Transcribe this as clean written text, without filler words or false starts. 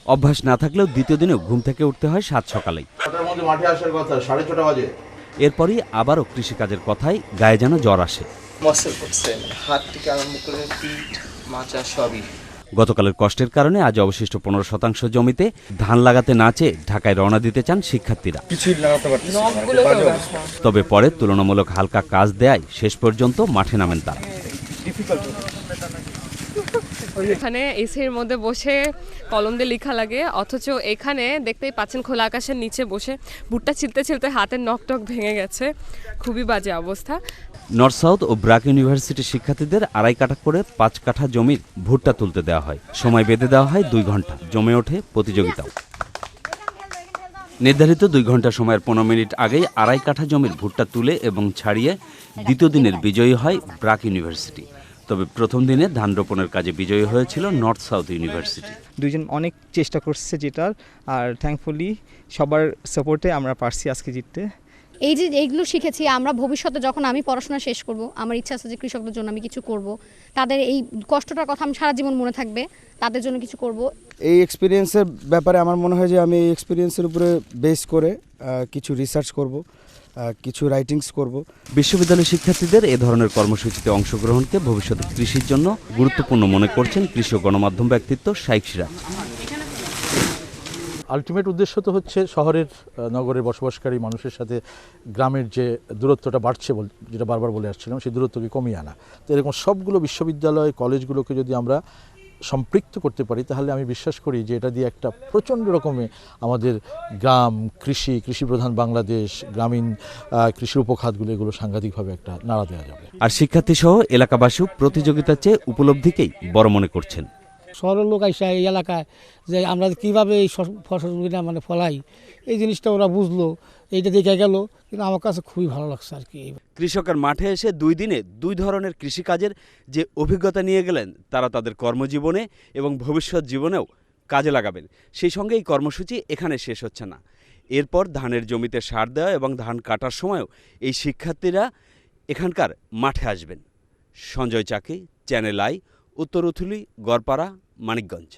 অভ্যাস না থাকলেও দ্বিতীয় দিনেও ঘুম থেকে উঠতে হয় 7 সকালেই। মাঠে আসার কথা 6:30 বাজে। এরপরই আবারও কৃষিকাজের কথায় গায়ে যেন জ্বর আসে। মসল করছে, হাত থেকে আরম্ভ করে পিঠ, মাথা সবই। গতকালের কষ্টের কারণে আজ অবশিষ্ট 15% জমিতে ধান লাগাতে না চেয়ে ঢাকায় রওনা দিতে চান শিক্ষার্থীরা। তবে পরে তুলনামূলক হালকা কাজ দেয় শেষ পর্যন্ত মাঠে নামেন তারা। এখানে এসির মধ্যে বসে কলম দিয়ে লেখা লাগে, অথচ এখানে দেখতেই পাচ্ছেন খোলা আকাশের নিচে বসে ভুট্টা ছিলতে ছিলতে হাতের নখটক ভেঙে গেছে। খুবই বাজে অবস্থা। নর্থ সাউথ ও ব্র্যাক ইউনিভার্সিটির শিক্ষার্থীদের 2.5 কাঠা করে 5 কাঠা জমির ভুট্টা তুলতে দেওয়া হয়। সময় বেঁধে দেওয়া হয় 2 ঘন্টা। জমে ওঠে প্রতিযোগিতাও। নির্ধারিত 2 ঘন্টা সময়ের 15 মিনিট আগেই 2.5 কাঠা জমির ভুট্টা তুলে এবং ছাড়িয়ে দ্বিতীয় দিনের বিজয়ী হয় ব্র্যাক ইউনিভার্সিটি। তবে প্রথম দিনে ধান রোপণের কাজে বিজয়ী হয়েছিল নর্থ সাউথ ইউনিভার্সিটি। দুইজন অনেক চেষ্টা করছে যেটার, আর থ্যাঙ্কফুলি সবার সাপোর্টে আমরা পারছি আজকে জিততে। এই যে এইগুলো শিখেছি, আমরা ভবিষ্যতে যখন আমি পড়াশোনা শেষ করব, আমার ইচ্ছা আছে যে কৃষকদের জন্য আমি কিছু করব। তাদের এই কষ্টটার কথা আমি সারা জীবন মনে থাকবে, তাদের জন্য কিছু করব। এই এক্সপিরিয়েন্সের ব্যাপারে আমার মনে হয় যে আমি এই এক্সপিরিয়েন্সের উপরে বেস করে কিছু রিসার্চ করব, কিছু রাইটিংস করব। বিশ্ববিদ্যালয় শিক্ষার্থীদের এ ধরনের কর্মসূচিতে অংশগ্রহণকে ভবিষ্যতে কৃষির জন্য গুরুত্বপূর্ণ মনে করছেন কৃষি ও গণমাধ্যম ব্যক্তিত্ব শাইখ সিরাজ। আলটিমেট উদ্দেশ্য তো হচ্ছে শহরের নগরের বসবাসকারী মানুষের সাথে গ্রামের যে দূরত্বটা বাড়ছে, যেটা বারবার বলে আসছিলাম, সেই দূরত্বকে কমিয়ে আনা। তো এরকম সবগুলো বিশ্ববিদ্যালয় কলেজগুলোকে যদি আমরা সম্পৃক্ত করতে পারি, তাহলে আমি বিশ্বাস করি যে এটা দিয়ে একটা প্রচণ্ড রকমের আমাদের গ্রাম, কৃষি প্রধান বাংলাদেশ, গ্রামীণ কৃষির উপখাতগুলো, এগুলো সাংঘাতিকভাবে একটা নাড়া দেওয়া যাবে। আর শিক্ষার্থী সহ এলাকাবাসীও প্রতিযোগিতার চেয়ে উপলব্ধিকেই বড় মনে করছেন। শহরের লোক আইসা এই এলাকায় যে আমরা কীভাবে এই ফসলগুলো মানে ফলাই, এই জিনিসটা ওরা বুঝলো, এইটা দেখে গেল, কিন্তু আমার কাছে খুবই ভালো লাগছে আর কি। কৃষকের মাঠে এসে 2 দিনে 2 ধরনের কৃষিকাজের যে অভিজ্ঞতা নিয়ে গেলেন, তারা তাদের কর্মজীবনে এবং ভবিষ্যৎ জীবনেও কাজে লাগাবেন। সেই সঙ্গে এই কর্মসূচি এখানে শেষ হচ্ছে না। এরপর ধানের জমিতে সার দেওয়া এবং ধান কাটার সময়ও এই শিক্ষার্থীরা এখানকার মাঠে আসবেন। সঞ্জয় চাকি, চ্যানেল আই, উত্তরউথুলি, গড়পাড়া, মানিকগঞ্জ।